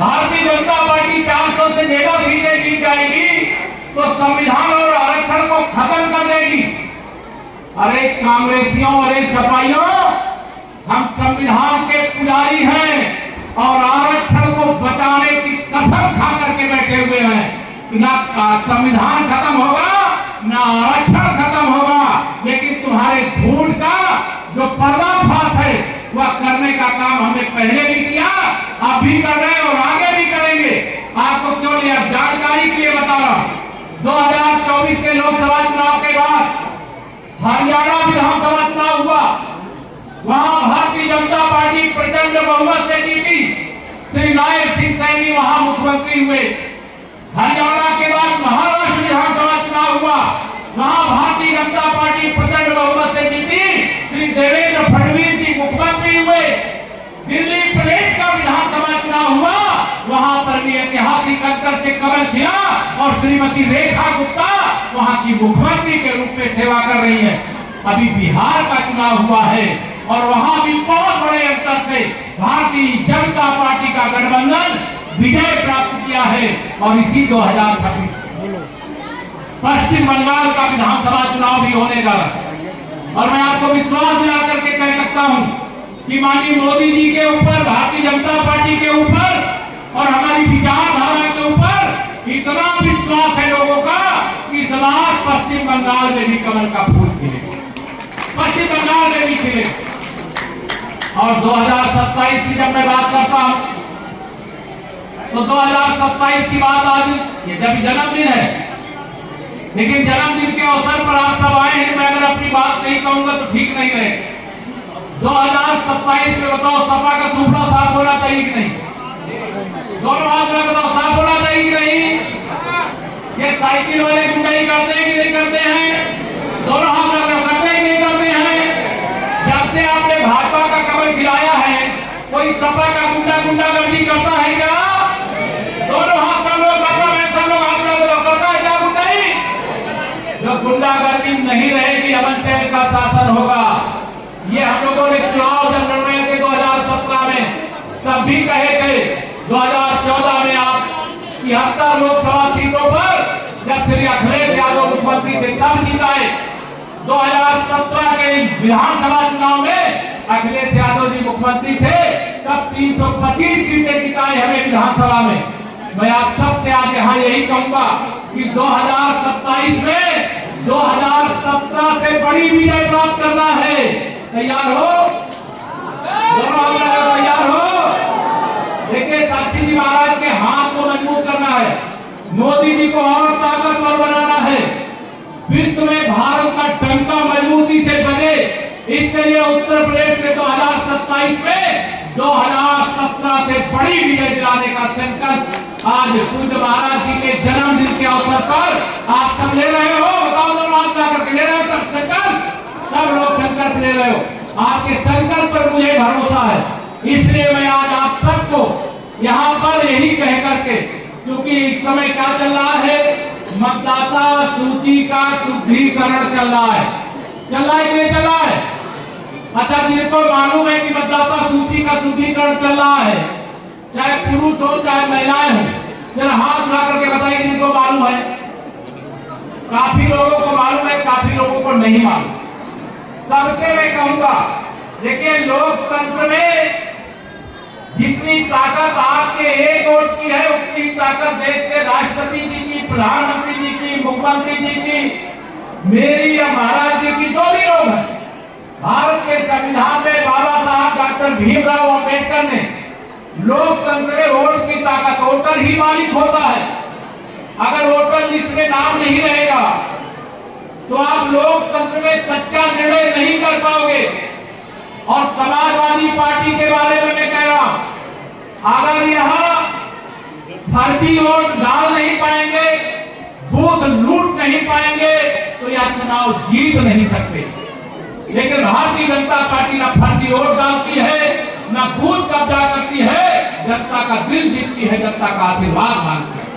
Bharatiya Janata party 400 से ज्यादा सीटें जीत जाएगी तो संविधान और आरक्षण को खत्म कर देगी। अरे कांग्रेसियों, अरे सपाइयों, हम संविधान के पुजारी हैं और आरक्षण को बचाने की कसम खा करके बैठे हुए हैं। ना संविधान खत्म होगा, ना आरक्षण खत्म होगा, लेकिन तुम्हारे झूठ का जो पर्दाफाश है वह करने का काम हमने पहले भी किया, अब भी कर रहे हैं और आगे भी करेंगे। आपको क्यों नहीं, अब जानकारी के लिए बता रहा हूं। 2024 के लोकसभा चुनाव के बाद हरियाणा विधानसभा चुनाव हुआ, वहां भारतीय जनता पार्टी प्रचंड बहुमत से जीती। श्री नायक सिंह सैनी वहां मुख्यमंत्री हुए। हरियाणा के बाद महाराष्ट्र विधानसभा चुनाव हुआ, वहां भारतीय जनता पार्टी प्रचंड बहुमत से जीती। श्री देवेंद्र फडणवीस जी मुख्यमंत्री हुए। दिल्ली प्रदेश का विधानसभा चुनाव हुआ, वहां पर भी ऐतिहासिक अंतर से कमल किया और श्रीमती रेखा गुप्ता वहां की मुख्यमंत्री के रूप में सेवा कर रही है। अभी बिहार का चुनाव हुआ है और वहां भी बहुत बड़े अंतर से भारतीय जनता पार्टी का गठबंधन विजय प्राप्त किया है। और इसी 2026 पश्चिम बंगाल का विधानसभा चुनाव भी होने जा रहा है। और मैं आपको विश्वास दिला करके कह सकता हूं कि माननीय मोदी जी के ऊपर, भारतीय जनता पार्टी के ऊपर और हमारी विचारधारा के ऊपर इतना विश्वास है लोगों का कि इस बार पश्चिम बंगाल में भी कमल का फूल खिलेगा, पश्चिम बंगाल में भी खिलेगा। और 2027 की जब मैं बात करता हूं तो 2027 की बात आज ये जब जन्मदिन है, लेकिन जन्मदिन के अवसर पर आप सब आए हैं। मैं अगर अपनी बात नहीं कहूंगा तो ठीक नहीं रहे। 2027 में बताओ सपा का सुपड़ा साफ होना चाहिए कि नहीं? दोनों हाथ में बताओ, साफ होना चाहिए कि नहीं? ये साइकिल वाले गुंडाई करते हैं कि नहीं करते हैं? दोनों हाथ में करते हैं कि नहीं करते हैं? जब से आपने भाजपा का कमल खिलाया है, कोई सपा का गुंडागर्दी करता है क्या? दोनों हाथ सब लोग सब लोग हाथ में करता है क्या गुंडाई? जो गुंडागर्दी नहीं रहेगी, अमन चैन का शासन होगा। ये हम लोगों ने चुनाव जब लड़ रहे थे 2017 में, तब भी कहे थे 2014 में आप 73 लोकसभा सीटों पर जब श्री अखिलेश यादव मुख्यमंत्री थे तब जीताए। 2017 के विधानसभा चुनाव में अखिलेश यादव जी मुख्यमंत्री थे, तब 325 सीटें जिताई हमें विधानसभा में। मैं आप सबसे आज यहाँ यही कहूंगा कि 2027 में 2017 से बड़ी विजय प्राप्त करना है। तैयार हो? तैयार हो? देखिए, साक्षी जी महाराज के हाथ को मजबूत करना है, मोदी जी को और ताकतवर बनाना है, विश्व में भारत का डंका मजबूती से बने, इसके लिए उत्तर प्रदेश में 2027 में 2017 से बड़ी विजय दिलाने का संकल्प आज पूज्य महाराज जी के जन्मदिन के अवसर पर आप सब ले रहे हो। बताओ करके ले रहे हो सब संकल्प, सब लोग संकल्प ले रहे हो। आपके संकल्प पर मुझे भरोसा है, इसलिए मैं आज आप सबको यहाँ पर यही कह करके, क्योंकि इस समय क्या चल रहा है, मतदाता सूची का शुद्धिकरण चल रहा है कि नहीं चल रहा है? अच्छा, जिनको मालूम है कि मतदाता सूची का शुद्धिकरण चल रहा है, चाहे पुरुष हो चाहे महिलाएं हो, जरा हाथ उठा करके बताइए जिनको मालूम है। काफी लोगों को मालूम है, काफी लोगों को नहीं मालूम। सबसे मैं कहूंगा, देखिए, लोकतंत्र में जितनी ताकत आपके एक वोट की है, उतनी ताकत देश के राष्ट्रपति जी की, प्रधानमंत्री जी की, मुख्यमंत्री जी की, मेरी या महाराज जी की, जो भी लोग हैं। भारत के संविधान में बाबा साहब डॉक्टर भीमराव अंबेडकर ने लोकतंत्र में वोट की ताकत, वोटर ही मालिक होता है। अगर वोटर लिस्ट में नाम नहीं रहेगा तो आप लोकतंत्र में सच्चा निर्णय नहीं कर पाओगे। और समाजवादी पार्टी के बारे में मैं कह रहा हूं, अगर यहां फर्जी वोट डाल नहीं पाएंगे, बूथ लूट नहीं पाएंगे, तो यह चुनाव जीत नहीं सकते। लेकिन भारतीय जनता पार्टी न फर्जी वोट डालती है, न बूथ कब्जा करती है, जनता का दिल जीतती है, जनता का आशीर्वाद मांगती है।